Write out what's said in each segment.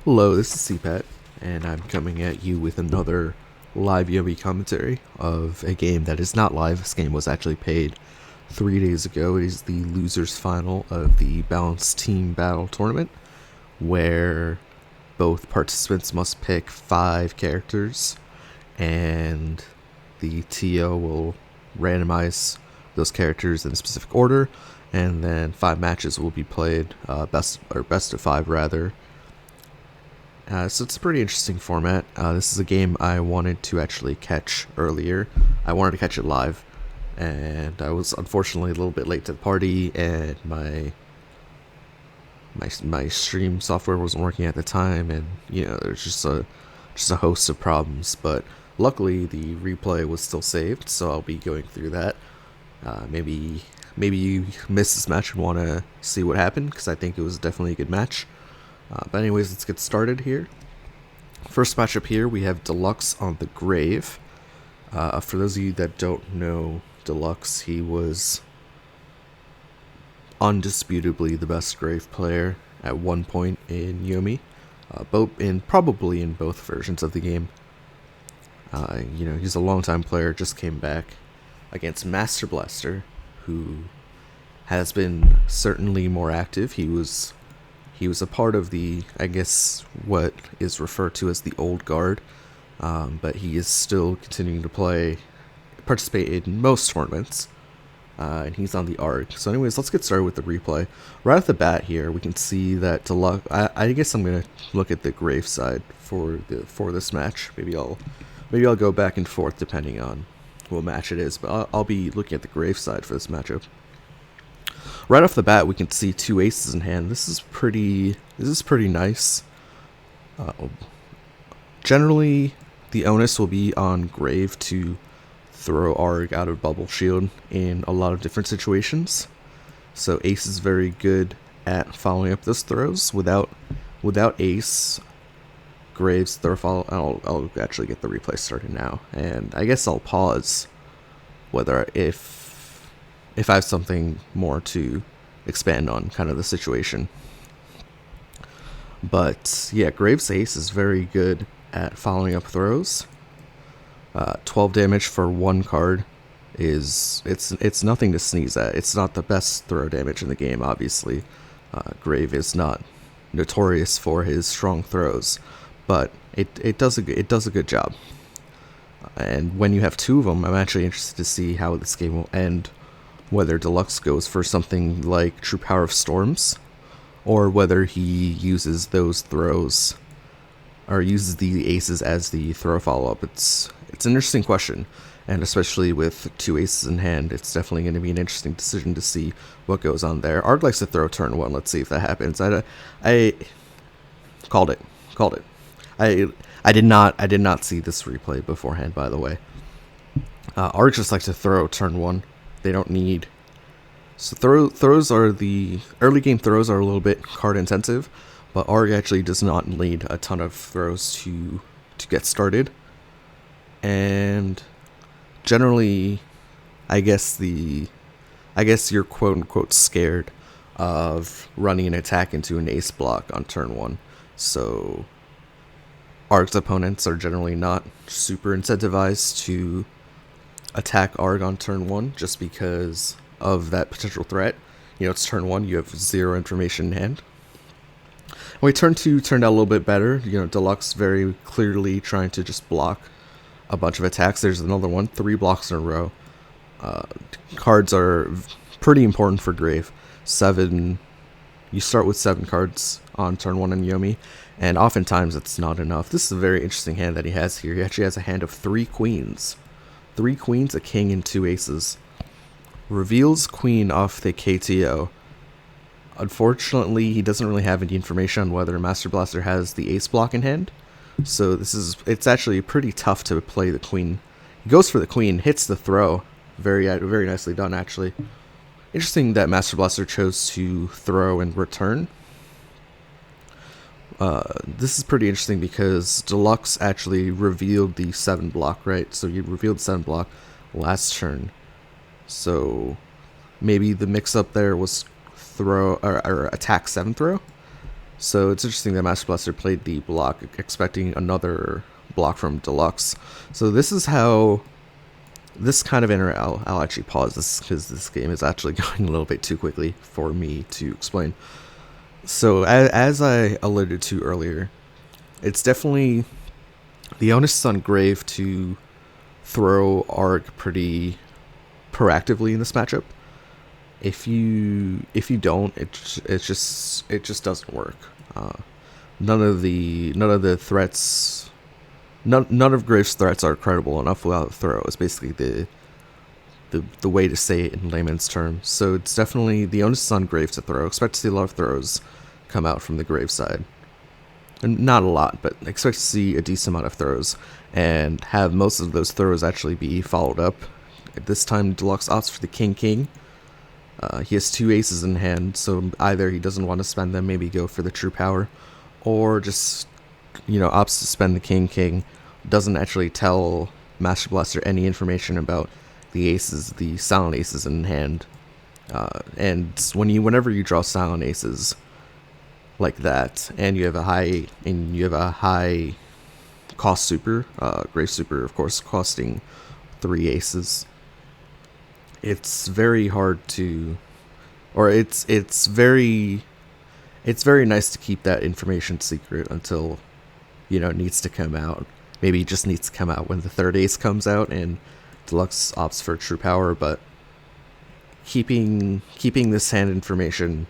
Hello, this is CPAT, and I'm coming at you with another live YOMI commentary of a game that is not live. This game was actually paid 3 days ago. It is the losers final of the Balanced Team Battle Tournament, where both participants must pick 5 characters, and the TO will randomize those characters in a specific order, and then 5 matches will be played, best of 5 rather. So it's a pretty interesting format. This is a game I wanted to actually catch earlier. I wanted to catch it live, and I was unfortunately a little bit late to the party, and my stream software wasn't working at the time, and there's just a host of problems. But luckily, the replay was still saved, so I'll be going through that. Maybe you missed this match and want to see what happened, because I think it was definitely a good match. But anyways, let's get started here. First matchup here, we have Deluxe on the Grave. For those of you that don't know Deluxe, he was undisputably the best Grave player at one point in YOMI, probably in both versions of the game. He's a longtime player, just came back against mastrblastr, who has been certainly more active. He was a part of the, I guess, what is referred to as the old guard, but he is still continuing to participate in most tournaments, and he's on the ARG. So anyways, let's get started with the replay. Right off the bat here, we can see that Deluxe, I guess I'm going to look at the Grave side for this match. Maybe I'll go back and forth depending on what match it is, but I'll be looking at the Grave side for this matchup. Right off the bat, we can see 2 aces in hand. This is pretty nice. Generally, the onus will be on Grave to throw ARG out of Bubble Shield in a lot of different situations. So Ace is very good at following up those throws. Without Ace, Grave's throw follow. I'll actually get the replay started now, and I guess I'll pause if I have something more to expand on kind of the situation. But yeah, Grave's Ace is very good at following up throws. 12 damage for 1 card it's nothing to sneeze at. It's not the best throw damage in the game, obviously. Grave is not notorious for his strong throws, but it does a good job. And when you have 2 of them, I'm actually interested to see how this game will end. Whether Deluxe goes for something like True Power of Storms, or whether he uses those throws, or uses the aces as the throw follow-up. It's an interesting question, and especially with 2 aces in hand, it's definitely going to be an interesting decision to see what goes on there. Arg likes to throw turn 1. Let's see if that happens. I called it. I did not see this replay beforehand, by the way. Arg just likes to throw turn 1. They don't need. So throws are the early game throws are a little bit card intensive, but ARG actually does not need a ton of throws to get started. And generally, I guess you're quote unquote scared of running an attack into an ace block on turn 1. So ARG's opponents are generally not super incentivized to attack ARG on turn 1 just because of that potential threat. It's turn 1, you have 0 information in hand. Anyway, turn 2 turned out a little bit better. Deluxe very clearly trying to just block a bunch of attacks. There's another one, 3 blocks in a row. Cards are pretty important for Grave. 7, you start with 7 cards on turn 1 in YOMI, and oftentimes it's not enough. This is a very interesting hand that he has here. He actually has a hand of 3 queens. 3 queens, a king, and 2 aces. Reveals queen off the KTO. Unfortunately, he doesn't really have any information on whether mastrblastr has the ace block in hand. So it's actually pretty tough to play the queen. He goes for the queen, hits the throw. Very nicely done, actually. Interesting that mastrblastr chose to throw and return. This is pretty interesting because Deluxe actually revealed the 7 block, right? So you revealed 7 block last turn. So maybe the mix-up there was throw or attack 7 throw. So it's interesting that Master Blaster played the block, expecting another block from Deluxe. So this is how this kind of I'll actually pause this because this game is actually going a little bit too quickly for me to explain. So as I alluded to earlier, it's definitely the onus is on Grave to throw Arg pretty proactively in this matchup. If you don't, it just doesn't work. None of the threats, none of Graves' threats are credible enough without throw. Is basically the way to say it in layman's terms. So it's definitely the onus is on Grave to throw. Expect to see a lot of throws come out from the Grave side. And not a lot, but expect to see a decent amount of throws, and have most of those throws actually be followed up. At this time, Deluxe opts for the King. He has 2 aces in hand, so either he doesn't want to spend them, maybe go for the True Power, or just, opts to spend the King. Doesn't actually tell Master Blaster any information about the aces, the silent aces in hand. And whenever you draw silent aces like that, and you have a high cost super, Grave Super, of course, costing 3 aces. It's very hard to, or it's very nice to keep that information secret until, it needs to come out. Maybe it just needs to come out when the 3rd ace comes out and Deluxe opts for True Power, but keeping this hand information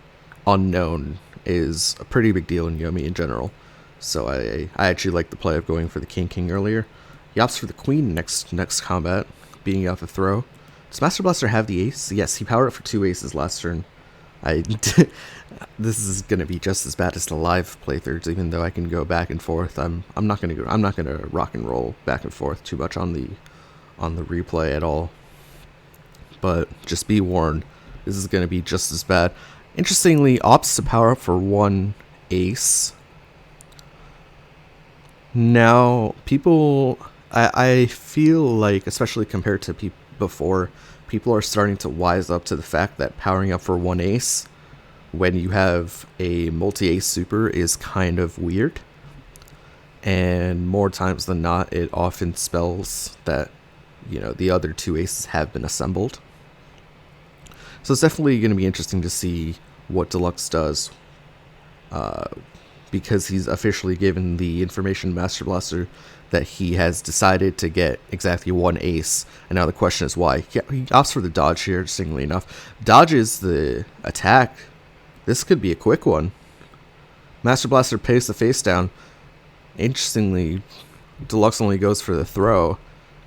unknown is a pretty big deal in Yomi in general. So I actually like the play of going for the King earlier. He opts for the Queen next combat, being out the throw. Does Master Blaster have the ace? Yes, he powered up for 2 aces last turn. This is gonna be just as bad as the live playthroughs, even though I can go back and forth. I'm not gonna rock and roll back and forth too much on the replay at all. But just be warned, this is gonna be just as bad. Interestingly, opts to power up for 1 ace. Now, I feel like, especially compared to before, people are starting to wise up to the fact that powering up for 1 ace when you have a multi-ace super is kind of weird. And more times than not, it often spells that, the other 2 aces have been assembled. So it's definitely going to be interesting to see what Deluxe does, because he's officially given the information to Master Blaster that he has decided to get exactly 1 ace, and now the question is why. He opts for the dodge here, interestingly enough. Dodges the attack. This could be a quick one. Master Blaster pays the face down. Interestingly, Deluxe only goes for the throw.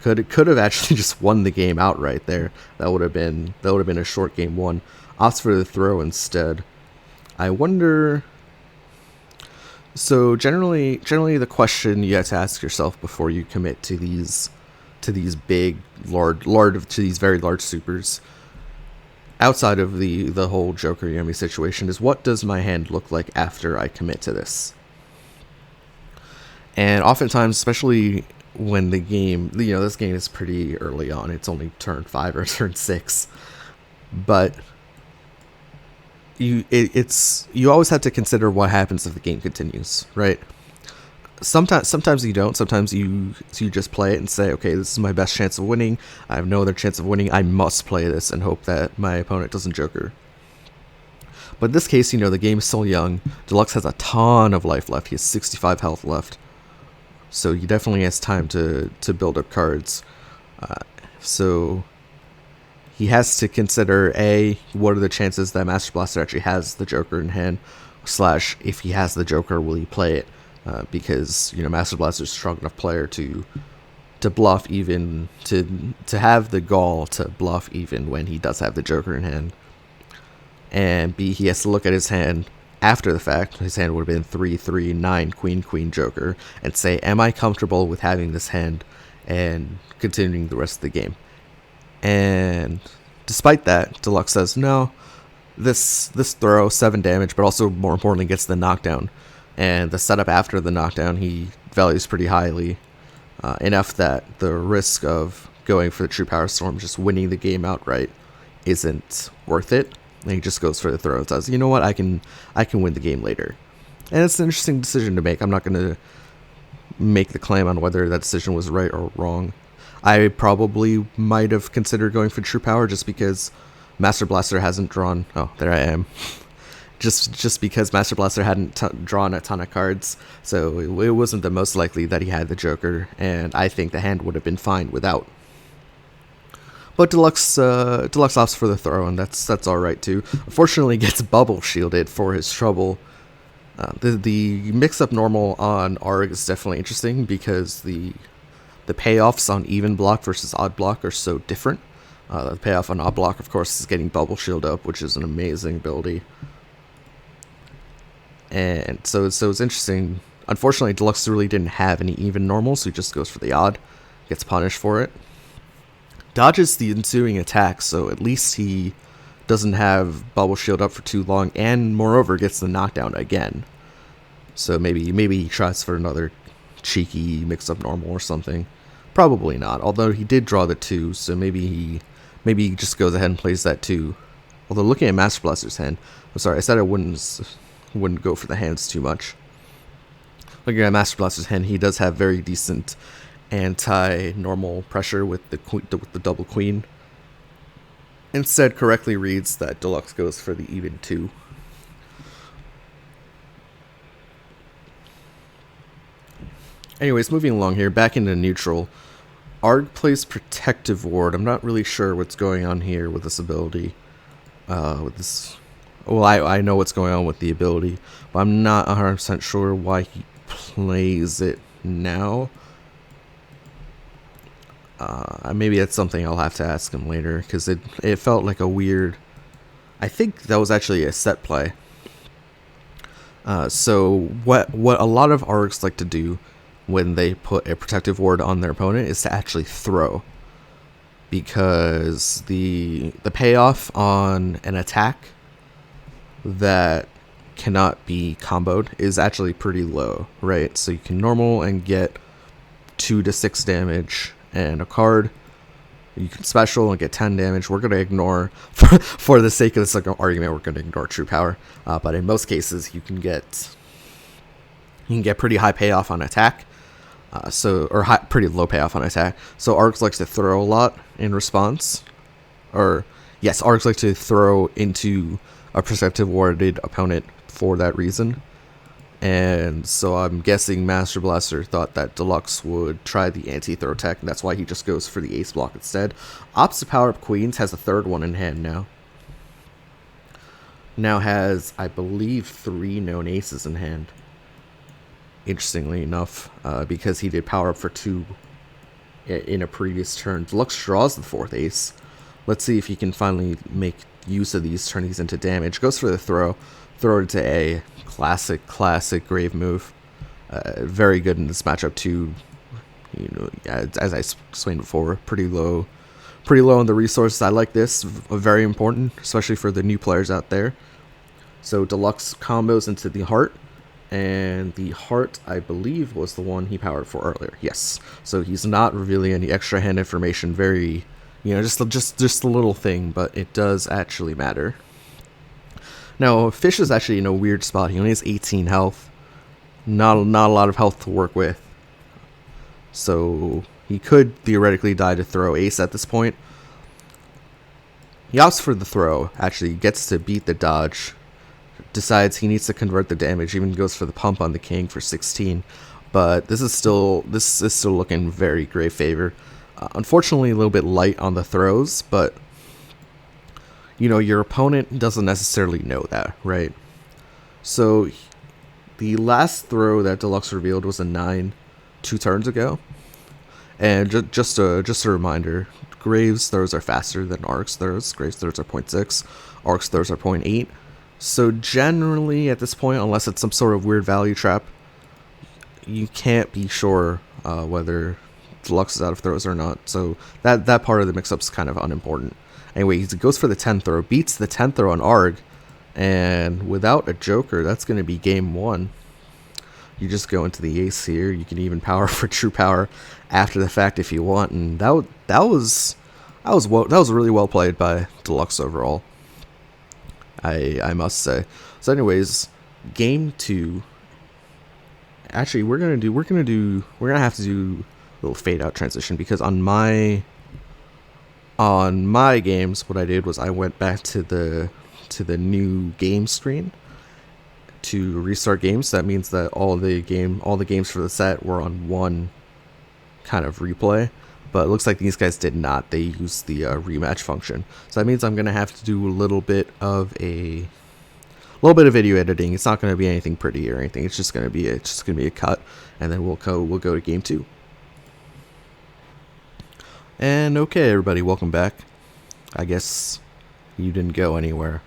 Could have actually just won the game outright there. That would have been a short game 1. Opts for the throw instead. I wonder. So generally the question you have to ask yourself before you commit to these big to these very large supers, outside of the whole Joker Yomi situation, is what does my hand look like after I commit to this? And oftentimes, especially when the game, this game is pretty early on, it's only turn 5 or turn 6, but you always have to consider what happens if the game continues, right? Sometimes you don't. Sometimes you just play it and say, okay, this is my best chance of winning. I have no other chance of winning. I must play this and hope that my opponent doesn't Joker. But in this case, the game is still young. Deluxe has a ton of life left. He has 65 health left, so he definitely has time to build up cards. So he has to consider, A, what are the chances that Master Blaster actually has the Joker in hand, / if he has the Joker, will he play it? Because, Master Blaster's a strong enough player to bluff, even to have the gall to bluff even when he does have the Joker in hand. And B, he has to look at his hand after the fact. His hand would have been 3-3-9 Queen Joker, and say, am I comfortable with having this hand and continuing the rest of the game? And despite that, Deluxe says, no, this throw, 7 damage, but also more importantly gets the knockdown. And the setup after the knockdown he values pretty highly, enough that the risk of going for the True Power Storm, just winning the game outright, isn't worth it. And he just goes for the throw and says, you know what, I can win the game later. And it's an interesting decision to make. I'm not going to make the claim on whether that decision was right or wrong. I probably might have considered going for True Power just because Master Blaster hasn't drawn. Oh, there I am. Just because Master Blaster hadn't drawn a ton of cards, so it wasn't the most likely that he had the Joker, and I think the hand would have been fine without. But Deluxe opts for the throw, and that's all right too. Unfortunately, gets bubble shielded for his trouble. The mix-up normal on Arg is definitely interesting because the payoffs on even block versus odd block are so different. The payoff on odd block, of course, is getting bubble shield up, which is an amazing ability. And so it's interesting. Unfortunately, Deluxe really didn't have any even normal, so he just goes for the odd, gets punished for it. Dodges the ensuing attack, so at least he doesn't have bubble shield up for too long, and moreover gets the knockdown again. So maybe he tries for another cheeky mix-up normal or something. Probably not, although he did draw the 2, so maybe he just goes ahead and plays that 2. Although looking at Master Blaster's hand, I'm sorry, I said I wouldn't go for the hands too much. Looking at Master Blaster's hand, he does have very decent anti-normal pressure with the double queen. Instead, correctly reads that Deluxe goes for the even 2. Anyways, moving along here, back into neutral. Arg plays Protective Ward. I'm not really sure what's going on here with this ability. Well, I know what's going on with the ability, but I'm not 100% sure why he plays it now. Maybe that's something I'll have to ask him later, because it felt like a weird... I think that was actually a set play. So what a lot of Args like to do when they put a Protective Ward on their opponent is to actually throw. Because the payoff on an attack that cannot be comboed is actually pretty low, right? So you can normal and get 2 to 6 damage and a card. You can special and get 10 damage. We're going to ignore, for the sake of this argument, we're going to ignore True Power. But in most cases, you can get pretty high payoff on attack. Pretty low payoff on attack. So Args likes to throw a lot in response. Args like to throw into a Protective Warded opponent for that reason. And so I'm guessing Master Blaster thought that Deluxe would try the anti-throw tech, and that's why he just goes for the ace block instead. Opts to power up Queens, has a third one in hand now. Now has, I believe, 3 known aces in hand. Interestingly enough, because he did power up for 2 in a previous turn. Deluxe draws the 4th ace. Let's see if he can finally make use of these, turn these into damage. Goes for the throw it into A. Classic grave move. Very good in this matchup too. You know, as I explained before, pretty low on the resources. I like this, very important, especially for the new players out there. So Deluxe combos into the heart, and the heart, I believe, was the one he powered for earlier. Yes. So he's not revealing any extra hand information. Very, just a little thing, but it does actually matter. Now, Fish is actually in a weird spot. He only has 18 health. Not a lot of health to work with. So he could theoretically die to throw ace at this point. He opts for the throw, actually gets to beat the dodge. Decides he needs to convert the damage, even goes for the pump on the king for 16. But this is still looking very grave favor. Unfortunately, a little bit light on the throws, but your opponent doesn't necessarily know that, right? So the last throw that Deluxe revealed was a 9 2 turns ago. And just a reminder, Graves throws are faster than Arc's throws. Graves throws are 0.6, Arc's throws are 0.8. So generally at this point, unless it's some sort of weird value trap, you can't be sure whether Deluxe is out of throws or not. So that part of the mix-up is kind of unimportant. Anyway, he goes for the 10 throw, beats the 10 throw on Arg, and without a Joker, that's going to be game 1. You just go into the ace here. You can even power for True Power after the fact if you want, and that was really well played by Deluxe overall, I must say. So anyways, game 2 actually, we're gonna have to do a little fade out transition, because on my games, what I did was I went back to the new game screen to restart games. That means that all the games for the set were on one kind of replay. But it looks like these guys did not. They used the rematch function. So that means I'm gonna have to do a little bit of video editing. It's not gonna be anything pretty or anything. It's just gonna be a cut, and then we'll go to game 2. And okay, everybody, welcome back. I guess you didn't go anywhere.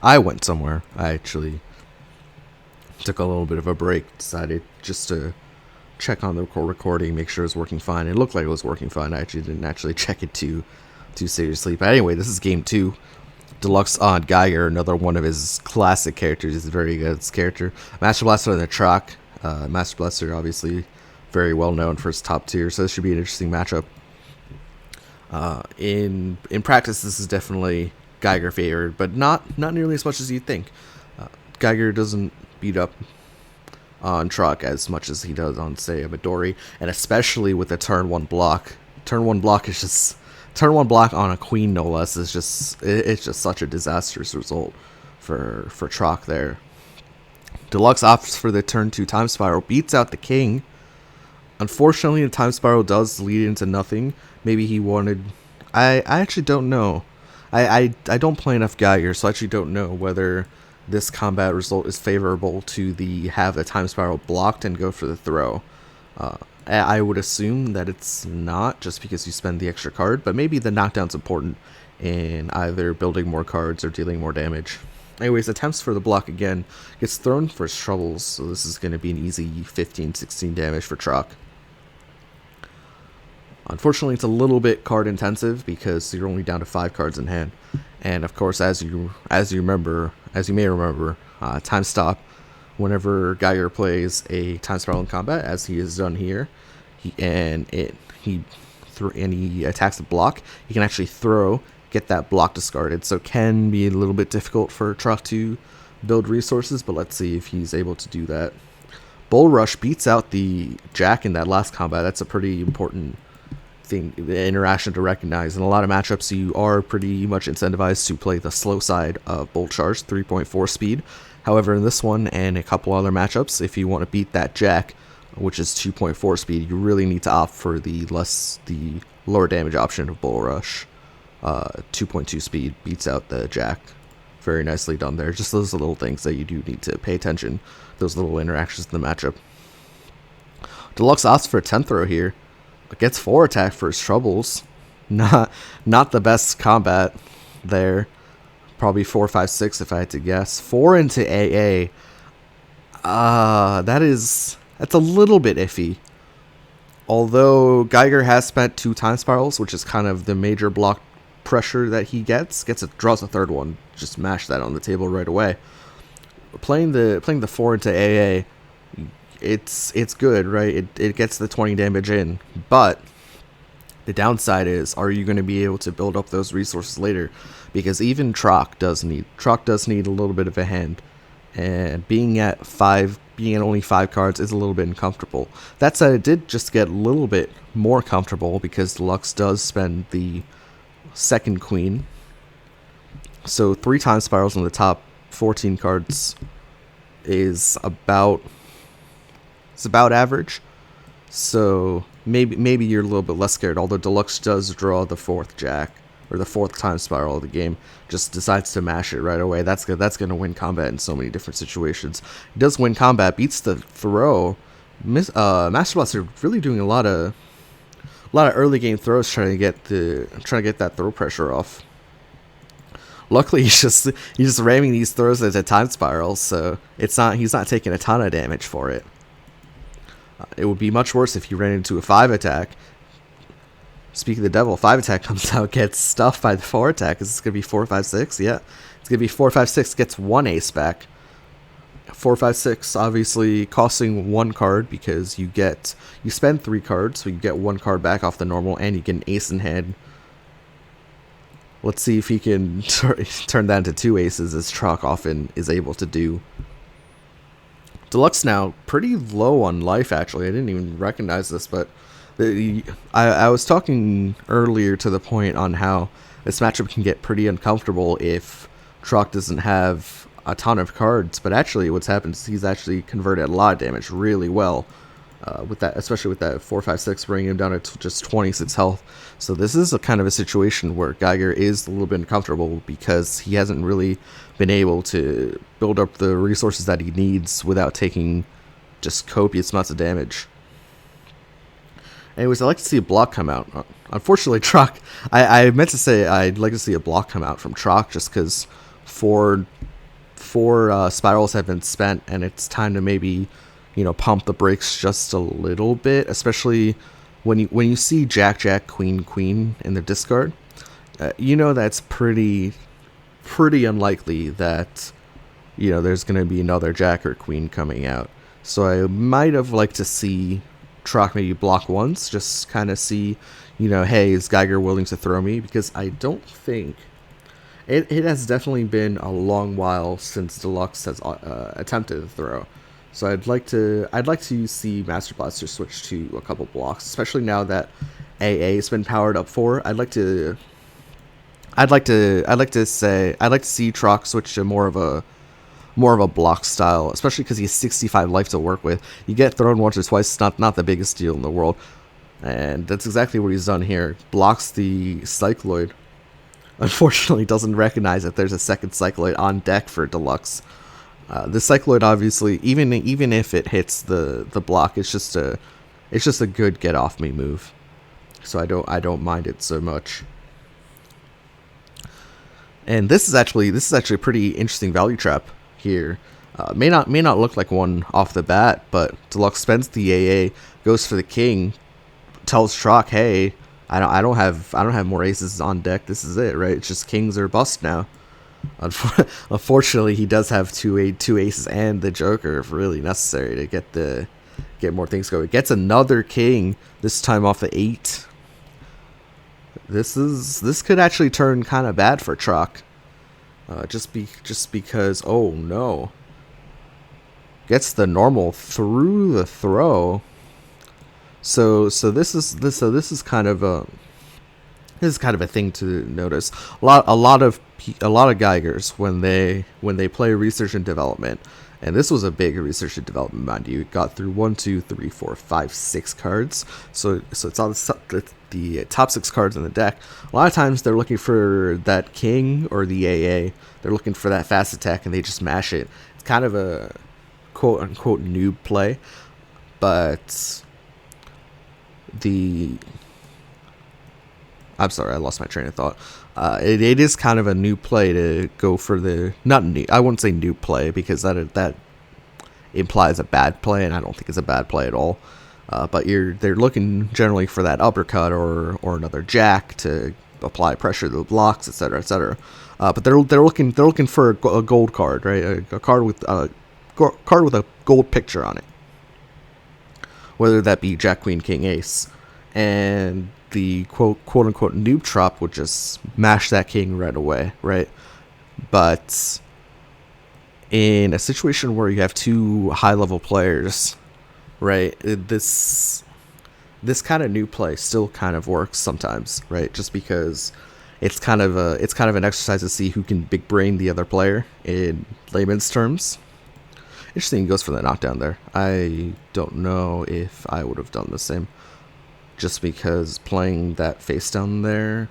I went somewhere. I actually took a little bit of a break. Decided just to check on the recording, make sure it was working fine. It looked like it was working fine. I actually didn't check it too seriously. But anyway, this is game 2. Deluxe on Geiger, another one of his classic characters. He's very good at this character. Mastrblastr on the truck. Mastrblastr, obviously, very well known for his top tier, so this should be an interesting matchup. In practice, this is definitely Geiger favored, but not nearly as much as you'd think. Geiger doesn't beat up on Truck as much as he does on, say, a Midori, and especially with the turn 1 block. Turn 1 block on a queen, no less, is it's just such a disastrous result for Truck there. Deluxe opts for the turn 2 time spiral, beats out the king. Unfortunately, the time spiral does lead into nothing. Maybe he wanted... I actually don't know. I don't play enough Geiger, so I actually don't know whether this combat result is favorable to have the time spiral blocked and go for the throw. I would assume that it's not, just because you spend the extra card, but maybe the knockdown's important in either building more cards or dealing more damage. Anyways, attempts for the block again. Gets thrown for his troubles, so this is going to be an easy 15-16 damage for Truck. Unfortunately, it's a little bit card intensive because you're only down to 5 cards in hand. And of course, as you may remember, time stop. Whenever Geiger plays a time spiral in combat, as he has done here, he attacks the block, he can actually get that block discarded. So it can be a little bit difficult for Truck to build resources, but let's see if he's able to do that. Bull Rush beats out the Jack in that last combat. That's a pretty important thing, the interaction to recognize. In a lot of matchups, you are pretty much incentivized to play the slow side of Bolt Charge, 3.4 speed. However, in this one and a couple other matchups, if you want to beat that Jack, which is 2.4 speed, you really need to opt for the lower damage option of Bull Rush. 2.2 speed beats out the Jack. Very nicely done there. Just those little things that you do need to pay attention, those little interactions in the matchup. Deluxe opts for a 10 throw here. Gets 4 attack for his troubles. Not the best combat there. Probably 4, 5, 6 if I had to guess. 4 into AA. That's a little bit iffy. Although Geiger has spent 2 time spirals, which is kind of the major block pressure that he draws a third one. Just mash that on the table right away. Playing the 4 into AA, it's good, right? It gets the 20 damage in, but the downside is, are you going to be able to build up those resources later? Because even Trock does need a little bit of a hand, and being at only 5 cards is a little bit uncomfortable. That said, it did just get a little bit more comfortable because Deluxe does spend the second queen. So 3 time spirals on the top 14 cards is about average. So maybe you're a little bit less scared, although Deluxe does draw the 4th Jack, or the 4th time spiral of the game, just decides to mash it right away. That's going to win combat in so many different situations. He does win combat, beats the throw. Mastrblastr really doing a lot of early game throws, trying to get that throw pressure off. Luckily, he's just ramming these throws into time spirals, so he's not taking a ton of damage for it. It would be much worse if he ran into a 5 attack. Speaking of the devil, 5 attack comes out, gets stuffed by the 4 attack. Is this going to be 4, 5, 6? Yeah. It's going to be 4, 5, 6, gets 1 ace back. 4, 5, 6 obviously costing 1 card because you spend 3 cards, so you get 1 card back off the normal, and you get an ace in hand. Let's see if he can turn that into 2 aces, as Trock often is able to do. Deluxe now pretty low on life, actually. I didn't even recognize this, but I was talking earlier to the point on how this matchup can get pretty uncomfortable if Troc doesn't have a ton of cards, but actually what's happened is he's actually converted a lot of damage really well. With that, especially with that 456, bringing him down to just 26 health. So this is a kind of a situation where Geiger is a little bit uncomfortable because he hasn't really been able to build up the resources that he needs without taking just copious amounts of damage. Anyways, I'd like to see a block come out. Unfortunately, Troc, I meant to say I'd like to see a block come out from Troc just because four spirals have been spent and it's time to maybe, you know, pump the brakes just a little bit, especially when you see Jack Jack Queen Queen in the discard. You know that's pretty unlikely that, you know, there's going to be another Jack or Queen coming out. So I might have liked to see Troc maybe block once, just kind of see, you know, hey, is Geiger willing to throw me? Because I don't think it has definitely been a long while since Deluxe has attempted to throw. So I'd like to see Master Blaster switch to a couple blocks, especially now that AA has been powered up for. I'd like to see Troc switch to more of a block style, especially because he has 65 life to work with. You get thrown once or twice, it's not the biggest deal in the world, and that's exactly what he's done here. Blocks the Cycloid. Unfortunately, doesn't recognize that there's a second Cycloid on deck for Deluxe. The Cycloid, obviously, even if it hits the block, it's just a good get off me move. So I don't mind it so much. And this is actually a pretty interesting value trap here. May not look like one off the bat, but Deluxe spends the AA, goes for the king, tells Troc, hey, I don't have more aces on deck. This is it, right? It's just kings or bust now. Unfortunately, he does have two aces and the Joker if really necessary to get more things going. Gets another king, this time off the 8. This could actually turn kind of bad for Troc. Just because, oh no. Gets the normal through the throw. So this is kind of a thing to notice. A lot of Geigers when they play research and development, and this was a big research and development, mind you. It got through 1, 2, 3, 4, 5, 6 cards. So it's on the top 6 cards in the deck. A lot of times they're looking for that king or the AA. They're looking for that fast attack, and they just mash it. It's kind of a quote unquote noob play, but I'm sorry, I lost my train of thought. It is kind of a new play to go for the I wouldn't say new play because that implies a bad play, and I don't think it's a bad play at all. But they're looking generally for that uppercut or another jack to apply pressure to the blocks, etc., etc. But they're looking for a gold card, right? A card with a gold picture on it, whether that be Jack, Queen, King, Ace, and the quote unquote noob trop would just mash that king right away, right? But in a situation where you have two high level players, right, this kind of new play still kind of works sometimes, right? Just because it's kind of an exercise to see who can big brain the other player in layman's terms. Interesting, he goes for the knockdown there. I don't know if I would have done the same, just because playing that face down there,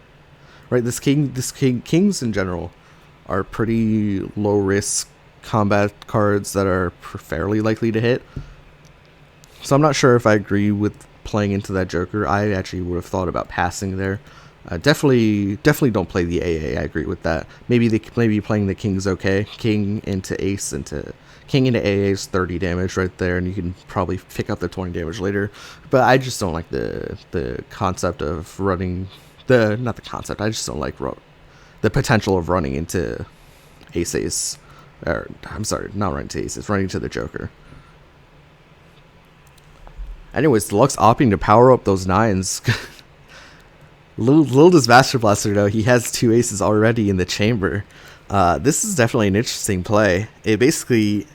right? Kings in general are pretty low risk combat cards that are fairly likely to hit. So I'm not sure if I agree with playing into that Joker. I actually would have thought about passing there. Definitely don't play the AA. I agree with that. Maybe playing the King's okay. King into Ace into King into AA is 30 damage right there, and you can probably pick up the 20 damage later. But I just don't like the concept of running not the concept. I just don't like the potential of running into Ace. Or I'm sorry, not running to Ace. It's running to the Joker. Anyways, Deluxe opting to power up those 9s. Little does Master Blaster know he has 2 aces already in the chamber. This is definitely an interesting play. It basically,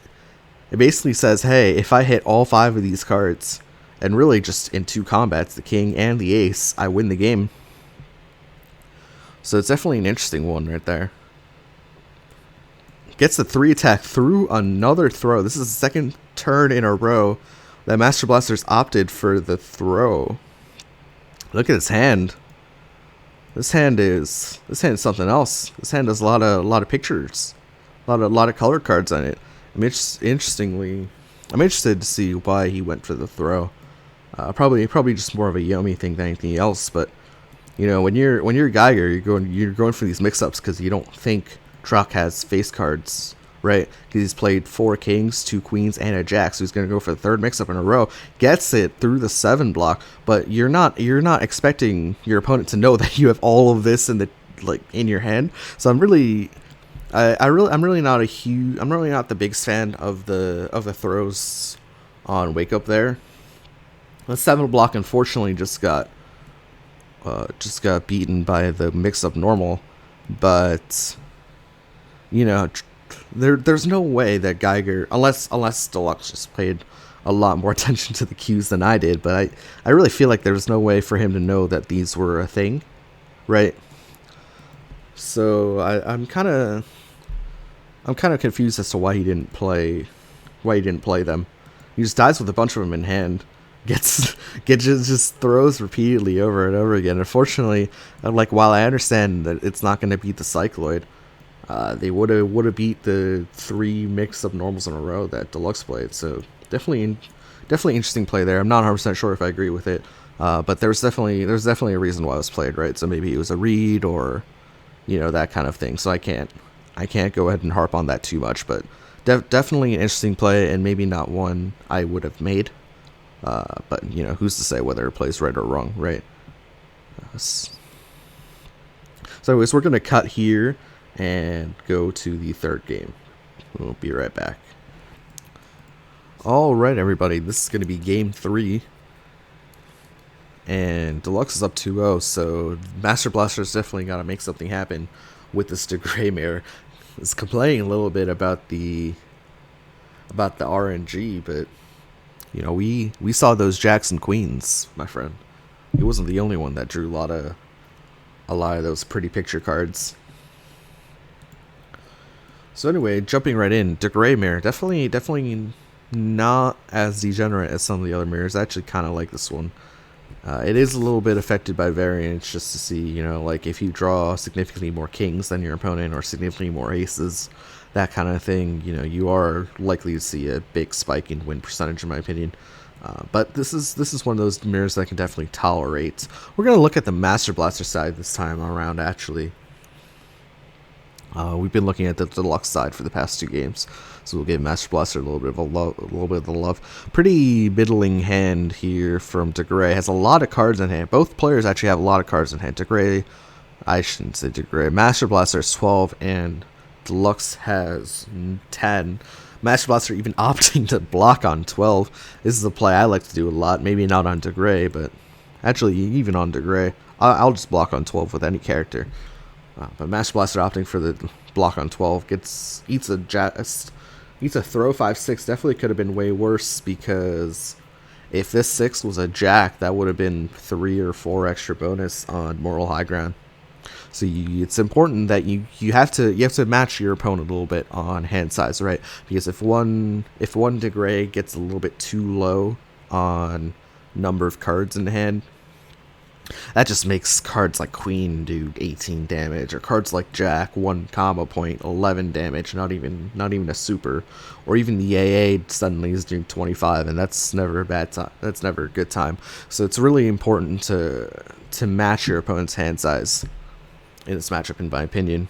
It basically says, hey, if I hit all 5 of these cards, and really just in 2 combats, the king and the ace, I win the game. So it's definitely an interesting one right there. Gets the 3 attack through another throw. This is the second turn in a row that Master Blaster's opted for the throw. Look at his hand. This hand is something else. This hand has a lot of pictures, a lot of color cards on it. I'm interested to see why he went for the throw. Probably just more of a YOMI thing than anything else. But you know, when you're Geiger, you're going for these mix-ups because you don't think Truck has face cards, right? Because he's played 4 kings, 2 queens, and a jack, so he's going to go for the 3rd mix-up in a row. Gets it through the 7 block, but you're not expecting your opponent to know that you have all of this in your hand. So I'm really not the biggest fan of the throws on Wake Up there. The 7 block unfortunately just got beaten by the mix-up normal, but you know, there's no way that Geiger, unless Deluxe just paid a lot more attention to the cues than I did, but I really feel like there was no way for him to know that these were a thing, right? So I'm kind of confused as to why he didn't play them. He just dies with a bunch of them in hand. Just throws repeatedly over and over again. Unfortunately, while I understand that it's not going to beat the Cycloid, they would have beat the 3 mix-up normals in a row that Deluxe played. So definitely interesting play there. I'm not 100% sure if I agree with it, but there's definitely a reason why it was played, right? So maybe it was a read or that kind of thing. So I can't go ahead and harp on that too much, but definitely an interesting play and maybe not one I would have made. But who's to say whether it plays right or wrong, right? So anyways, we're going to cut here and go to the 3rd game. We'll be right back. Alright, everybody, this is going to be game 3. And Deluxe is up 2-0, so Master Blaster's definitely got to make something happen with this DeGray mirror. It's complaining a little bit about the RNG, but we saw those jacks and queens, my friend. He wasn't the only one that drew a lot of those pretty picture cards. So anyway, jumping right in, DeGray mirror, definitely not as degenerate as some of the other mirrors. I actually kind of like this one. It is a little bit affected by variance, just to see, if you draw significantly more kings than your opponent or significantly more aces, that kind of thing, you are likely to see a big spike in win percentage, in my opinion. But this is one of those mirrors that I can definitely tolerate. We're going to look at the Master Blaster side this time around, actually. We've been looking at the Deluxe side for the past 2 games, so we'll give Master Blaster a little bit of the love. Pretty middling hand here from DeGray. Has a lot of cards in hand. Both players actually have a lot of cards in hand. I shouldn't say DeGray. Master Blaster is 12 and Deluxe has 10. Master Blaster even opting to block on 12. This is a play I like to do a lot. Maybe not on DeGray, but actually even on DeGray. I'll just block on 12 with any character. But Master Blaster opting for the block on 12 eats a throw 5-6. Definitely could have been way worse, because if this 6 was a jack, that would have been 3 or 4 extra bonus on Moral High Ground. So it's important that you have to match your opponent a little bit on hand size, right? Because if one DeGray gets a little bit too low on number of cards in hand, that just makes cards like Queen do 18 damage, or cards like Jack 1 combo point 11 damage, not even a super, or even the AA suddenly is doing 25, and that's never a bad time. That's never a good time. So it's really important to match your opponent's hand size in this matchup, in my opinion.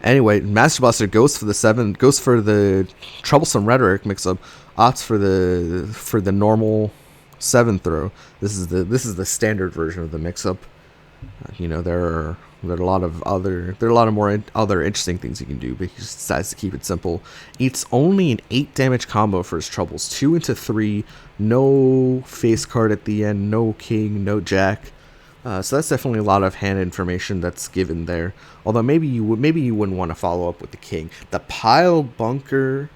Anyway, Master Blaster goes for the 7, goes for the Troublesome Rhetoric mix-up, opts for the normal 7 throw. This is the standard version of the mix-up. There are a lot of more other interesting things you can do, but he decides to keep it simple. Eats only an 8 damage combo for his troubles, 2 into 3, no face card at the end, no king, no jack. So that's definitely a lot of hand information that's given there. Although maybe you wouldn't want to follow up with the king. The pile bunker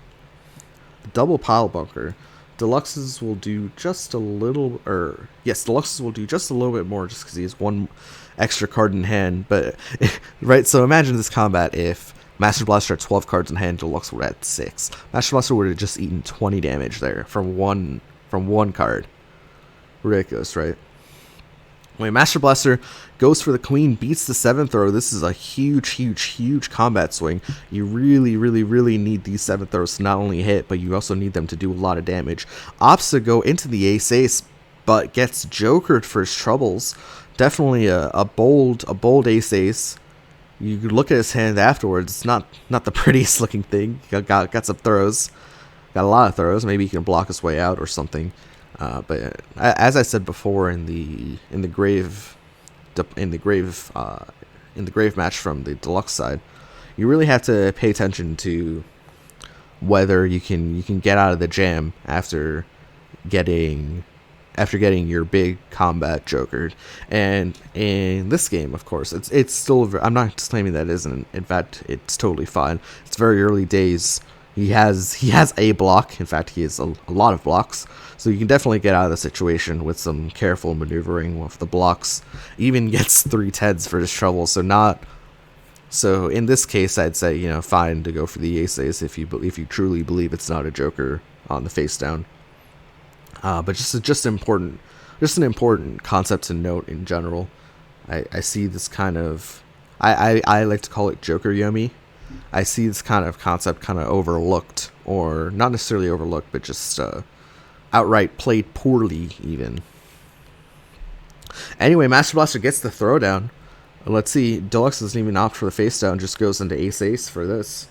double pile bunker. Deluxes will do just a little, or yes, deluxes will do just a little bit more, just because he has one extra card in hand. But right, so imagine this combat if Master Blaster had 12 cards in hand, Deluxe would have 6. Master Blaster would have just eaten 20 damage there from one card. Ridiculous, right? When Master Blaster goes for the queen, beats the 7th throw, this is a huge combat swing. You really need these 7th throws to not only hit, but you also need them to do a lot of damage. Opts to go into the ace, but gets jokered for his troubles. Definitely a bold ace. You look at his hand afterwards, it's not the prettiest looking thing. Got some throws. Got a lot of throws. Maybe he can block his way out or something. But as I said before, in the grave match from the deluxe side, you really have to pay attention to whether you can get out of the jam after getting your big combat jokered. And in this game, of course, it's still. I'm not claiming that it isn't. In fact, it's totally fine. It's very early days. He has a block. In fact, he has a lot of blocks. So you can definitely get out of the situation with some careful maneuvering with the blocks. Even gets 3 Teds for his trouble. So in this case, I'd say, fine to go for the ace if you truly believe it's not a joker on the face down. But just an important concept to note in general. I see this kind of I like to call it Joker Yomi. I see this kind of concept kind of overlooked, or not necessarily overlooked, but just outright played poorly even. Anyway, Master Blaster gets the throwdown. Let's see, Deluxe doesn't even opt for the face down, just goes into ace for this.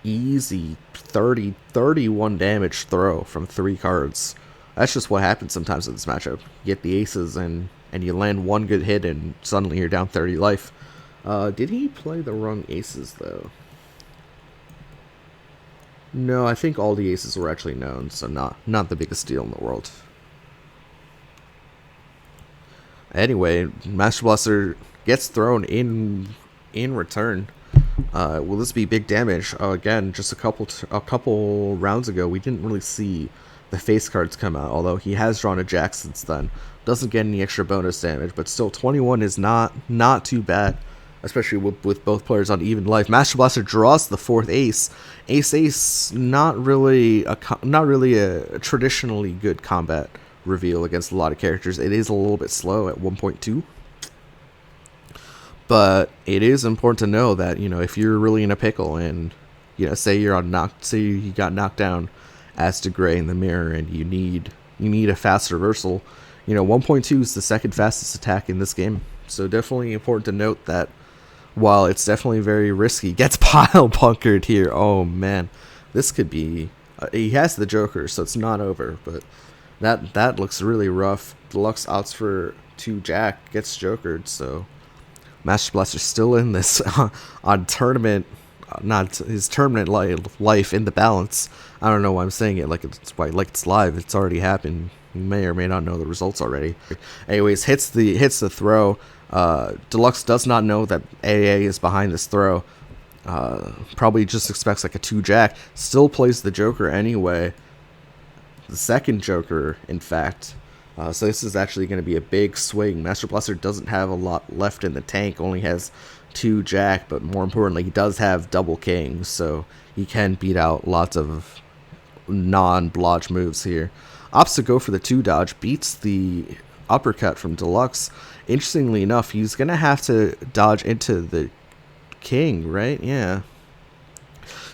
Easy 31 damage throw from 3 cards. That's just what happens sometimes in this matchup. You get the aces and you land one good hit and suddenly you're down 30 life. Did he play the wrong aces though? No, I think all the aces were actually known, so not the biggest deal in the world. Anyway, Master Blaster gets thrown in return. Will this be big damage? Again, just a couple rounds ago, we didn't really see the face cards come out, although he has drawn a jack since then. Doesn't get any extra bonus damage, but still 21 is not too bad, especially with both players on even life. Master Blaster draws the 4th ace. Ace, not really a traditionally good combat reveal against a lot of characters. It is a little bit slow at 1.2. But it is important to know that, if you're really in a pickle and, say you got knocked down as to gray in the mirror and you need a fast reversal, 1.2 is the second fastest attack in this game. So definitely important to note that while it's definitely very risky, gets pile bunkered here. Oh man, this could be. He has the Joker, so it's not over. But that looks really rough. Deluxe outs for 2 jack, gets jokered. So Master Blaster still in this on tournament, not his tournament life in the balance. I don't know why I'm saying it like it's live. It's already happened. You may or may not know the results already. Anyways, hits the throw. Deluxe does not know that AA is behind this throw. Probably just expects like a 2 jack. Still plays the Joker anyway. The second Joker, in fact. So this is actually going to be a big swing. Master Blaster doesn't have a lot left in the tank. Only has 2 jack, but more importantly, he does have double king. So he can beat out lots of non-blodge moves here. Opts to go for the 2 dodge. Beats the uppercut from Deluxe. Interestingly enough, he's gonna have to dodge into the king, right? Yeah.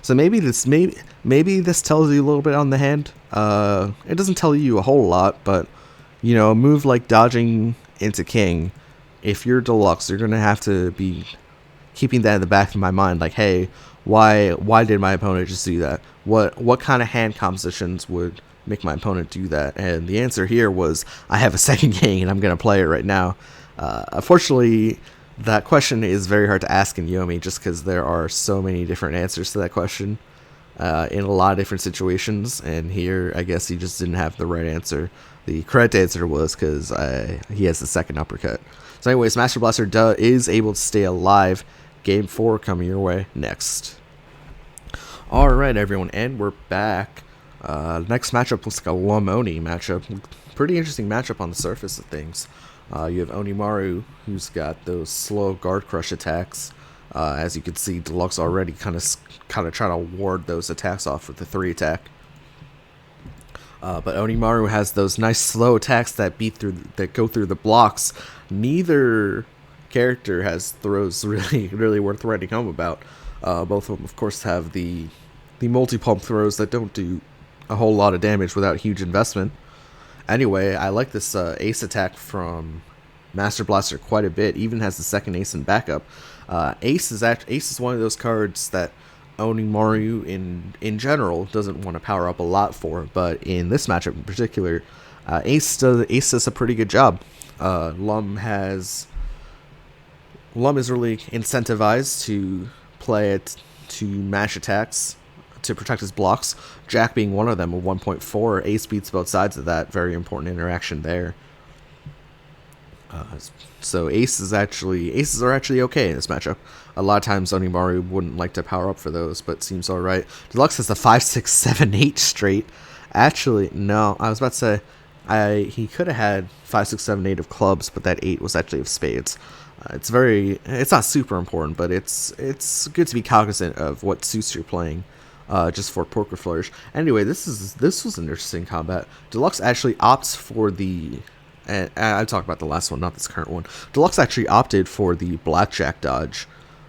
So maybe this tells you a little bit on the hand. It doesn't tell you a whole lot, but a move like dodging into king, if you're Deluxe, you're gonna have to be keeping that in the back of my mind. Like, hey, why did my opponent just do that? What kind of hand compositions would make my opponent do that? And the answer here was, I have a second king and I'm going to play it right now. Unfortunately, that question is very hard to ask in Yomi just because there are so many different answers to that question in a lot of different situations. And here, I guess he just didn't have the right answer. The correct answer was because he has the second uppercut. So anyways, Master Blaster is able to stay alive. Game 4 coming your way next. Alright everyone, and we're back. Next matchup looks like a Oni matchup. Pretty interesting matchup on the surface of things. You have Onimaru, who's got those slow guard crush attacks. As you can see, Deluxe already kind of trying to ward those attacks off with the 3 attack. But Onimaru has those nice slow attacks that go through the blocks. Neither character has throws really worth writing home about. Both of them, of course, have the multi-pump throws that don't do a whole lot of damage without huge investment. Anyway, I like this ace attack from Master Blaster quite a bit. Even has the second ace in backup. Ace is one of those cards that Onimaru in general doesn't want to power up a lot for, but in this matchup in particular, Ace does a pretty good job. Lum is really incentivized to play it to mash attacks to protect his blocks. Jack being one of them with 1.4. Ace beats both sides of that. Very important interaction there. So aces are actually okay in this matchup. A lot of times Onimaru wouldn't like to power up for those, but seems alright. Deluxe has the 5, 6, 7, 8 straight. Actually, no, I was about to say he could have had 5, 6, 7, 8 of clubs, but that 8 was actually of spades. It's not super important, but it's good to be cognizant of what suits you're playing. Just for Poker Flourish. Anyway, this was an interesting combat. Deluxe actually opts for the, and I talked about the last one, not this current one. Deluxe actually opted for the blackjack dodge.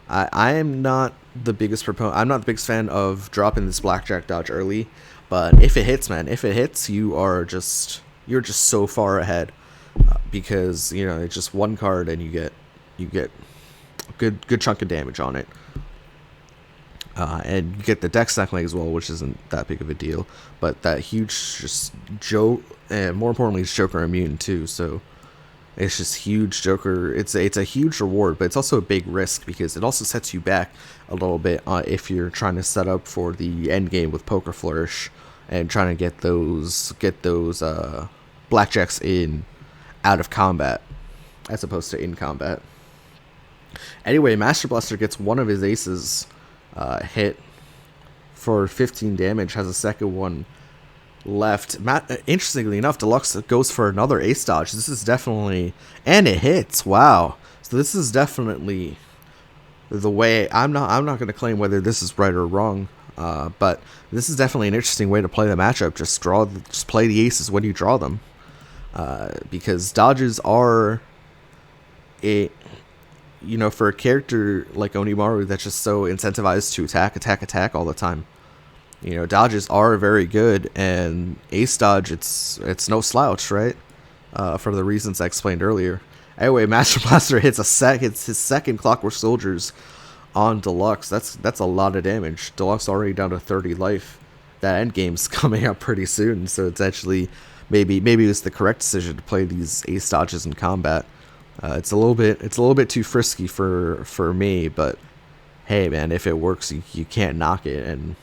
I am not the biggest proponent. I'm not the biggest fan of dropping this blackjack dodge early, but if it hits, man, you're just so far ahead because it's just one card and you get a good chunk of damage on it. And you get the deck stack leg as well, which isn't that big of a deal. But that huge and more importantly, it's Joker immune too. So it's just huge Joker. It's a huge reward, but it's also a big risk because it also sets you back a little bit if you're trying to set up for the end game with Poker Flourish and trying to get those blackjacks in out of combat as opposed to in combat. Anyway, Master Blaster gets one of his aces hit for 15 damage, has a second one left. Interestingly enough, Deluxe goes for another ace dodge. This is definitely, and it hits. Wow. So this is definitely the way. I'm not going to claim whether this is right or wrong, but this is definitely an interesting way to play the matchup. Just play the aces when you draw them, because dodges are for a character like Onimaru that's just so incentivized to attack all the time, dodges are very good, and ace dodge, it's no slouch, right? For the reasons I explained earlier. Anyway, Master Blaster hits his second Clockwork Soldiers on Deluxe. That's a lot of damage. Deluxe already down to 30 life. That end game's coming up pretty soon, so it's actually maybe it's the correct decision to play these ace dodges in combat. It's a little bit too frisky for me, but hey, man, if it works, you can't knock it. And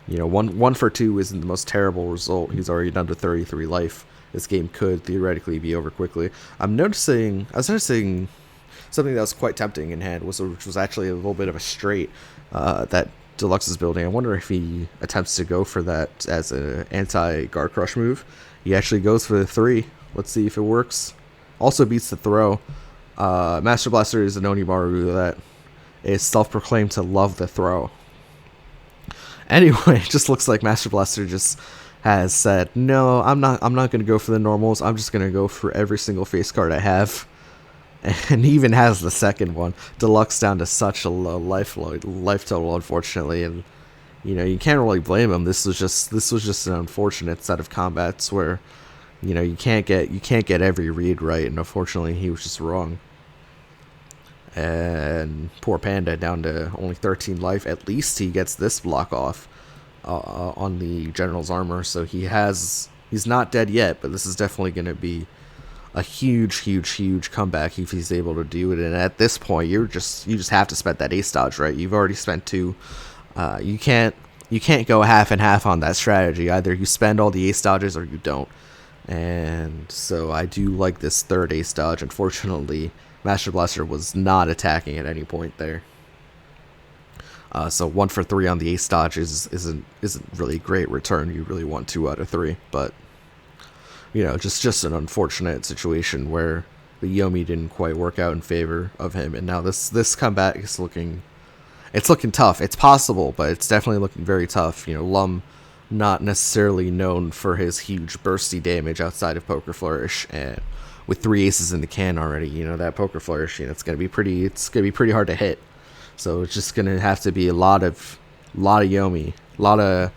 1 for 2 isn't the most terrible result. He's already down to 33 life. This game could theoretically be over quickly. I was noticing something that was quite tempting in hand, which was actually a little bit of a straight that Deluxe is building. I wonder if he attempts to go for that as an anti-guard crush move. He actually goes for the 3. Let's see if it works. Also beats the throw. Master Blaster is an Onimaru that is self-proclaimed to love the throw. Anyway, it just looks like Master Blaster just has said, no, I'm not going to go for the normals. I'm just going to go for every single face card I have. And he even has the second one. Deluxe down to such a low life total, unfortunately, and you can't really blame him. This was just an unfortunate set of combats where you can't get every read right, and unfortunately he was just wrong. And poor Panda down to only 13 life. At least he gets this block off on the General's armor, so he's not dead yet, but this is definitely going to be a huge comeback if he's able to do it. And at this point, you just have to spend that ace dodge, right? You've already spent 2. You can't go half and half on that strategy. Either you spend all the ace dodges or you don't. And so I do like this third ace dodge. Unfortunately, Master Blaster was not attacking at any point there. So 1 for 3 on the ace dodge isn't really a great return. You really want 2 out of 3, but just an unfortunate situation where the Yomi didn't quite work out in favor of him, and now this comeback is looking tough. It's possible, but it's definitely looking very tough. Lum, not necessarily known for his huge bursty damage outside of Poker Flourish, and with 3 aces in the can already, that Poker Flourish, it's gonna be pretty hard to hit. So it's just gonna have to be a lot of Yomi, a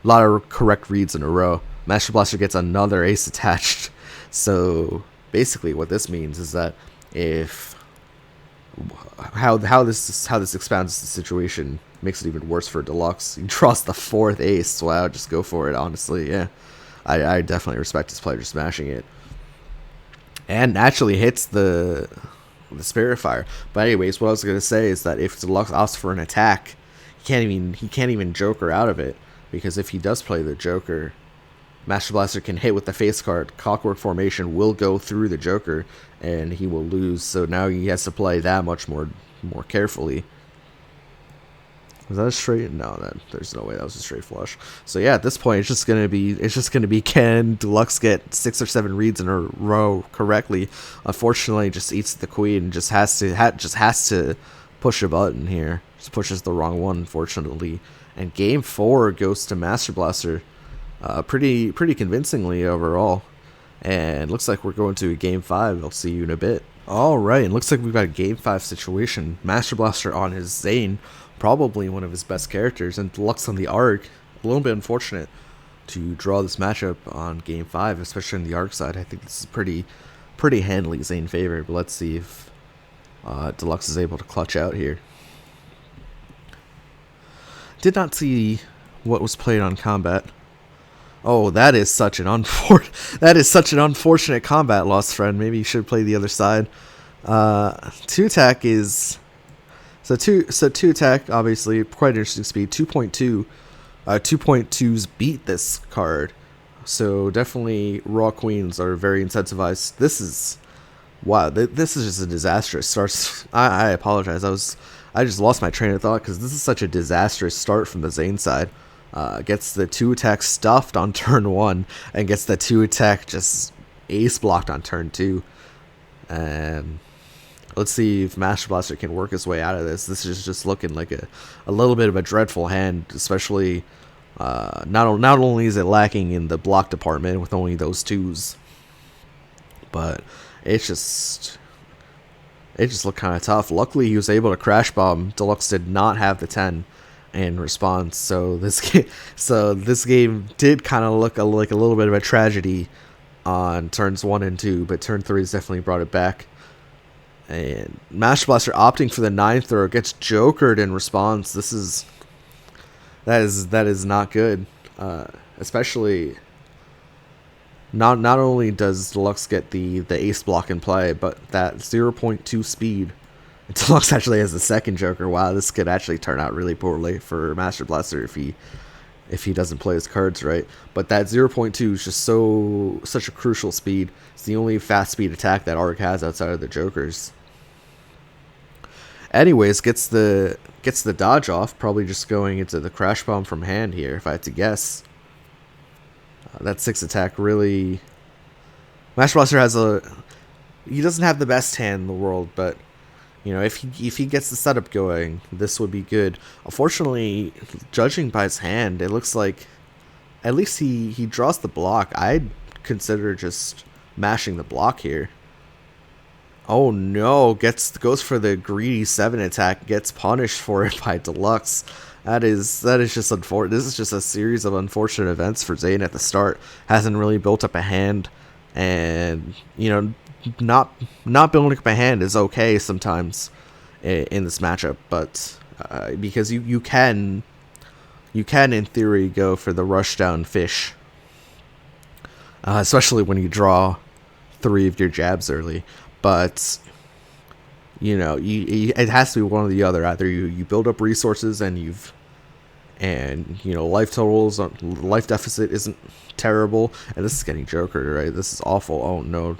lot of correct reads in a row. Master Blaster gets another ace attached. So basically, what this means is that if how this expounds the situation makes it even worse for Deluxe. He draws the 4th ace. Wow, just go for it. Honestly, yeah, I definitely respect his player smashing it, and actually hits the Spirit Fire. But anyways, what I was gonna say is that if Deluxe opts for an attack, he can't even Joker out of it, because if he does play the Joker, Master Blaster can hit with the face card. Clockwork Formation will go through the Joker, and he will lose. So now he has to play that much more carefully. Was that a straight? No, there's no way that was a straight flush. So yeah, at this point, it's just gonna be can Deluxe get 6 or 7 reads in a row correctly? Unfortunately, just eats the queen and just has to push a button here. Just pushes the wrong one, unfortunately. And game 4 goes to Master Blaster, pretty convincingly overall. And looks like we're going to a game 5. I'll see you in a bit. All right, and looks like we've got a game 5 situation. Master Blaster on his Zane, probably one of his best characters, and Deluxe on the Arc. A little bit unfortunate to draw this matchup on game 5, especially on the Arc side. I think this is pretty handily Zane favored, but let's see if Deluxe is able to clutch out here. Did not see what was played on combat. Oh, that is such an unfortunate combat loss, friend. Maybe you should play the other side. 2 attack is so 2 attack, obviously quite interesting speed. 2.2, 2.2s beat this card, so definitely raw queens are very incentivized. This is wow. This is just a disastrous start. I apologize. I just lost my train of thought because this is such a disastrous start from the Zane side. Gets the 2 attack stuffed on turn 1 and gets the 2 attack just ace blocked on turn 2. And let's see if Master Blaster can work his way out of this. This is just looking like a little bit of a dreadful hand, especially not only is it lacking in the block department with only those 2s, but it just looked kind of tough. Luckily, he was able to crash bomb. Deluxe did not have the 10 in response, so this game did kind of look like a little bit of a tragedy on turns 1 and 2, but turn 3 has definitely brought it back. And Master Blaster opting for the 9th throw gets jokered in response. That is not good, especially. Not only does Deluxe get the ace block in play, but that 0.2 speed. Deluxe actually has the 2nd Joker. Wow, this could actually turn out really poorly for Master Blaster if he doesn't play his cards right. But that 0.2 is just such a crucial speed. It's the only fast speed attack that Arc has outside of the Jokers. Anyways, gets the dodge off, probably just going into the crash bomb from hand here, if I had to guess. That 6 attack really. Master Blaster he doesn't have the best hand in the world, but if he gets the setup going, this would be good. Unfortunately, judging by his hand, it looks like at least he draws the block. I'd consider just mashing the block here. Oh no, goes for the greedy 7 attack, gets punished for it by Deluxe. That is just unfortunate. This is just a series of unfortunate events for Zane at the start. Hasn't really built up a hand, and not building up a hand is okay sometimes in this matchup, but because you can in theory go for the rush down fish, especially when you draw 3 of your jabs early. But it has to be one or the other. Either you build up resources and life totals, life deficit isn't terrible, and this is getting jokered, right? This is awful. Oh no,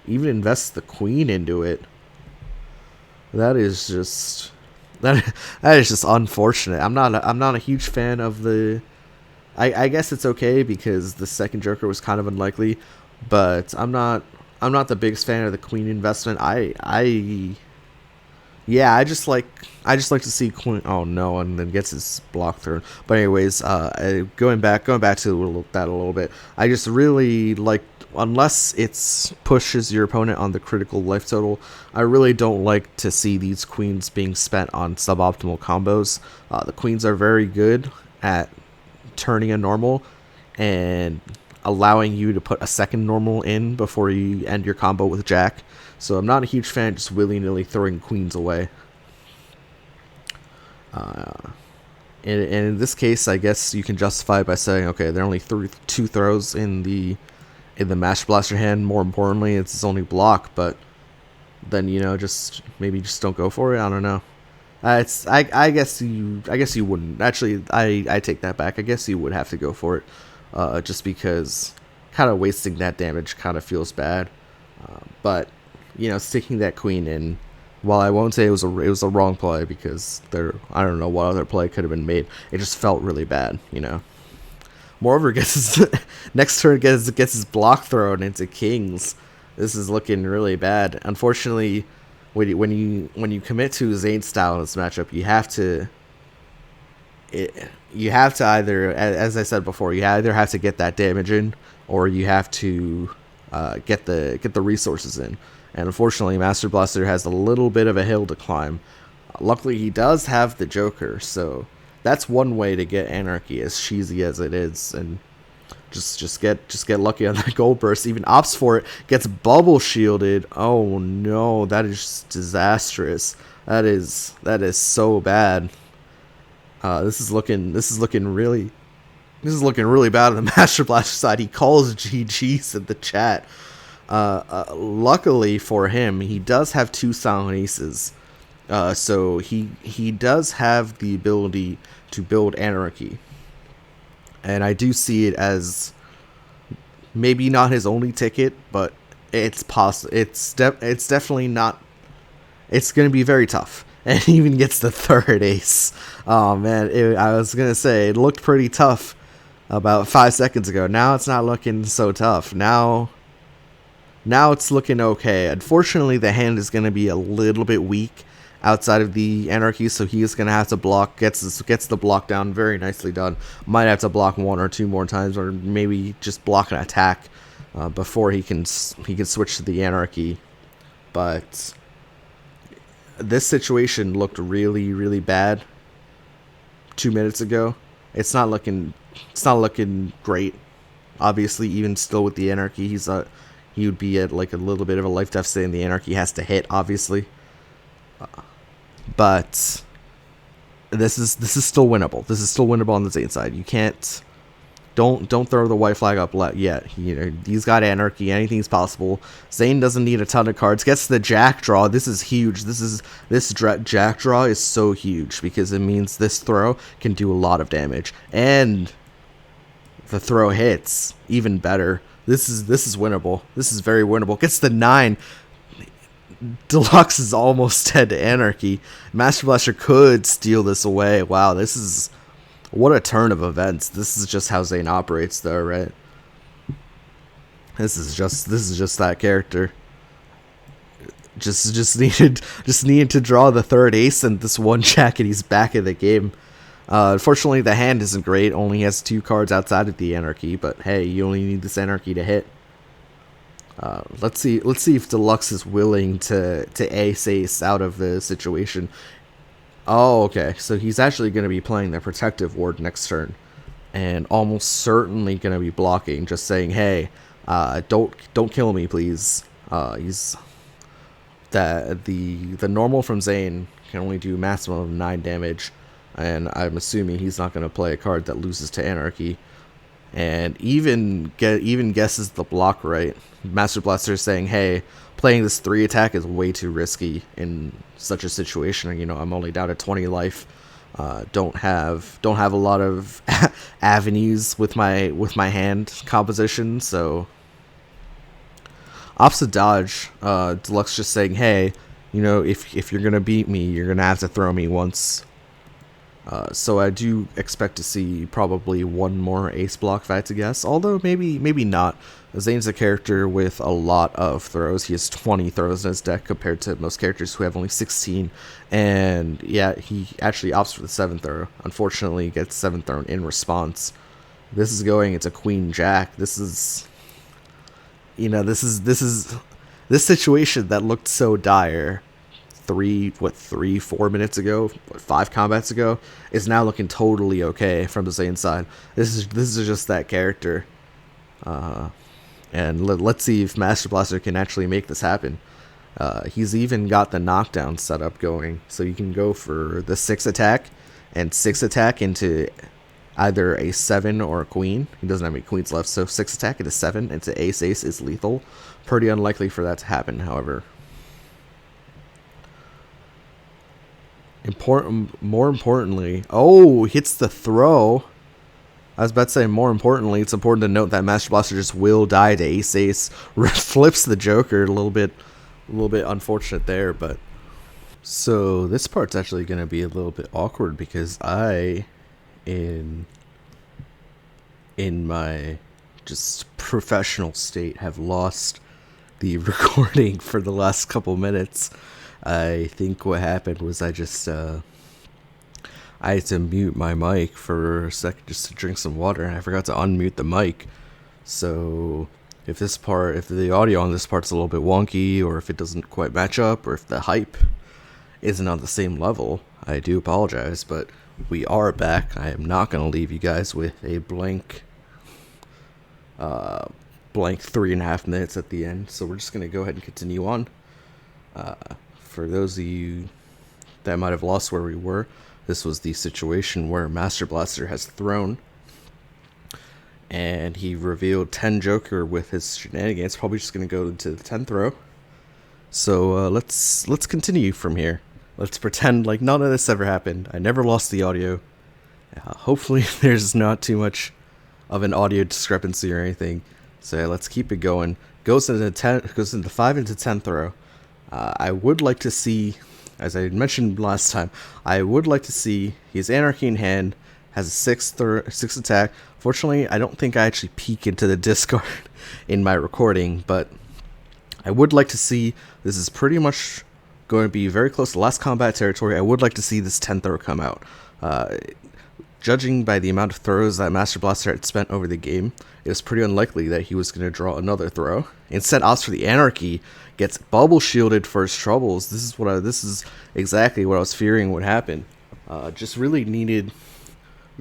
even invests the queen into it. That is just That that is just unfortunate. I'm not a huge fan of the. I guess it's okay because the second Joker was kind of unlikely, but I'm not the biggest fan of the Queen investment. I yeah, I just like to see Queen. Oh no, and then gets his block thrown. But anyways, going back to that a little bit. I just really like, unless it's pushes your opponent on the critical life total. I really don't like to see these queens being spent on suboptimal combos. The queens are very good at turning a normal and allowing you to put a second normal in before you end your combo with Jack. So I'm not a huge fan of just willy-nilly throwing queens away. And in this case, I guess you can justify it by saying, okay, there are only two throws in the Master Blaster hand. More importantly, it's his only block, but then just maybe just don't go for it. I don't know. I guess you wouldn't actually. I take that back. I guess you would have to go for it, just because kind of wasting that damage kind of feels bad. But sticking that queen in, while I won't say it was a wrong play, because I don't know what other play could have been made. It just felt really bad. Moreover, gets his next turn gets his block thrown into kings. This is looking really bad. Unfortunately, when you commit to Zayn style in this matchup, you have to either, as I said before, you either have to get that damage in, or you have to get the resources in. And unfortunately, Master Blaster has a little bit of a hill to climb. Luckily, he does have the Joker, so that's one way to get Anarchy, as cheesy as it is, and just get lucky on that gold burst. Even opts for it, gets bubble shielded. Oh no, that is just disastrous. That is so bad. This is looking really bad on the Master Blaster side. He calls GG's in the chat. Luckily for him, he does have two Silent Aces. So he does have the ability to build Anarchy. And I do see it as maybe not his only ticket, but it's possible. It's definitely not. It's going to be very tough. And he even gets the third ace. Oh man, I was going to say it looked pretty tough about 5 seconds ago. Now it's not looking so tough. Now it's looking okay. Unfortunately, the hand is going to be a little bit weak outside of the Anarchy, so he is going to have to block. Gets the block down, very nicely done. Might have to block one or two more times, or maybe just block an attack before he can switch to the Anarchy. But this situation looked really, really bad 2 minutes ago. It's not looking great. Obviously, even still with the Anarchy, he would be at like a little bit of a life deficit, and the Anarchy has to hit, obviously. But this is still winnable. This is still winnable on the Zayn side. You can't don't throw the white flag up yet. He's got Anarchy. Anything's possible. Zayn doesn't need a ton of cards. Gets the Jack draw. This is huge. This Jack draw is so huge because it means this throw can do a lot of damage, and the throw hits even better. This is winnable. This is very winnable. Gets the 9. Deluxe is almost dead to Anarchy. Master Blaster could steal this away. Wow, what a turn of events. This is just how Zayn operates, though, right? This is just that character. Just needed to draw the third ace and this one Jack, and he's back in the game. Unfortunately, the hand isn't great. Only has 2 cards outside of the Anarchy, but hey, you only need this Anarchy to hit. Let's see if Deluxe is willing to ace out of the situation. Oh, okay. So he's actually going to be playing the Protective Ward next turn, and almost certainly going to be blocking, just saying, "Hey, don't kill me, please." He's the normal from Zayn can only do maximum of 9 damage, and I'm assuming he's not going to play a card that loses to Anarchy. And even guesses the block right. Master Blaster is saying, "Hey, playing this 3 attack is way too risky in such a situation. I'm only down to 20 life. Don't have a lot of avenues with my hand composition. So opposite dodge. Deluxe just saying, "Hey, you know, if you're gonna beat me, you're gonna have to throw me once. So I do expect to see probably one more ace block, if I had to guess. Although maybe not. Zane's a character with a lot of throws. He has 20 throws in his deck compared to most characters who have only 16. And yeah, he actually opts for the 7th throw. Unfortunately, he gets 7th thrown in response. This is going into Queen Jack. This is, you know, this situation that looked so dire 4 minutes ago, 5 combats ago, is now looking totally okay from the Zane side. This is just that character. And let's see if Master Blaster can actually make this happen. He's even got the knockdown setup going, so you can go for the 6 attack and 6 attack into either a 7 or a queen. He doesn't have any queens left, so 6 attack into 7 into ace is lethal. Pretty unlikely for that to happen, however. More importantly, oh, hits the throw. I was about to say, more importantly, it's important to note that Master Blaster just will die to ace, flips the Joker. A little bit unfortunate there, but so this part's actually going to be a little bit awkward because I, in my just professional state, have lost the recording for the last couple minutes. I think what happened was I had to mute my mic for a second just to drink some water, and I forgot to unmute the mic. So if the audio on this part's a little bit wonky, or if it doesn't quite match up, or if the hype isn't on the same level, I do apologize, but we are back. I am not going to leave you guys with a blank 3.5 minutes at the end, so we're just going to go ahead and continue on. For those of you that might have lost where we were, this was the situation where Master Blaster has thrown, and he revealed 10 Joker with his shenanigans. Probably just going to go into the 10th throw. So let's continue from here. Let's pretend like none of this ever happened. I never lost the audio. Hopefully there's not too much of an audio discrepancy or anything. So let's keep it going. Goes into 5 into 10 throw. I would like to see, as I mentioned last time, I would like to see his Anarchy in hand, has a 6 attack. Fortunately, I don't think I actually peek into the discard in my recording, but I would like to see, this is pretty much going to be very close to last combat territory. I would like to see this 10th throw come out. Judging by the amount of throws that Master Blaster had spent over the game, it was pretty unlikely that he was going to draw another throw. Instead, opts for the Anarchy, gets bubble shielded for his troubles. This is exactly what I was fearing would happen. Just really needed.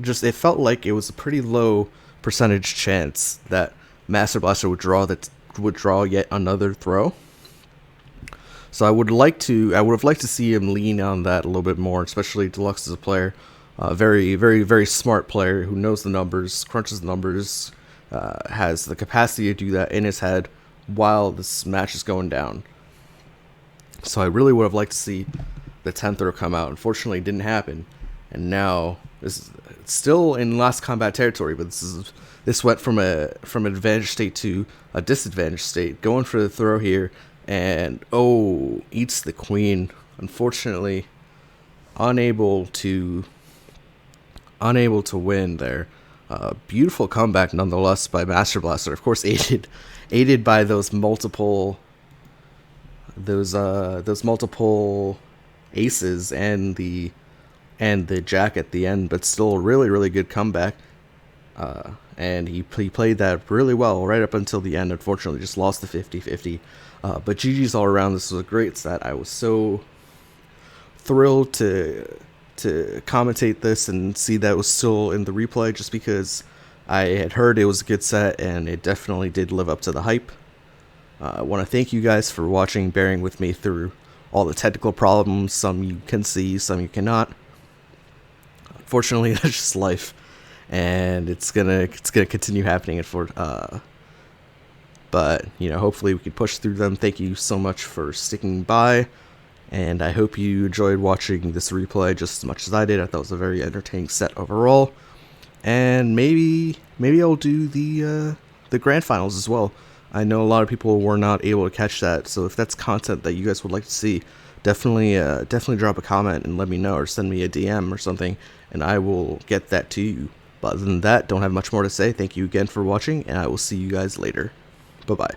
It felt like it was a pretty low percentage chance that Master Blaster would draw yet another throw. So I would have liked to see him lean on that a little bit more, especially Deluxe as a player. Very, very, very smart player who knows the numbers, crunches the numbers, has the capacity to do that in his head while this match is going down. So I really would have liked to see the 10th throw come out. Unfortunately, it didn't happen. And now it's still in last combat territory, but this went from an advantage state to a disadvantage state. Going for the throw here, and eats the queen. Unfortunately, unable to win there. Beautiful comeback nonetheless by Master Blaster. Of course, aided by those multiple aces and the jack at the end, but still a really, really good comeback. And he played that really well right up until the end. Unfortunately, just lost the 50-50. But GG's all around. This was a great set. I was so thrilled to commentate this and see that it was still in the replay, just because I had heard it was a good set and it definitely did live up to the hype. I want to thank you guys for watching, bearing with me through all the technical problems. Some you can see, some you cannot. Unfortunately, that's just life, and it's gonna continue happening but hopefully we can push through them. Thank you so much for sticking by. And I hope you enjoyed watching this replay just as much as I did. I thought it was a very entertaining set overall. And maybe I'll do the grand finals as well. I know a lot of people were not able to catch that, so if that's content that you guys would like to see, definitely drop a comment and let me know, or send me a DM or something, and I will get that to you. But other than that, don't have much more to say. Thank you again for watching, and I will see you guys later. Bye bye.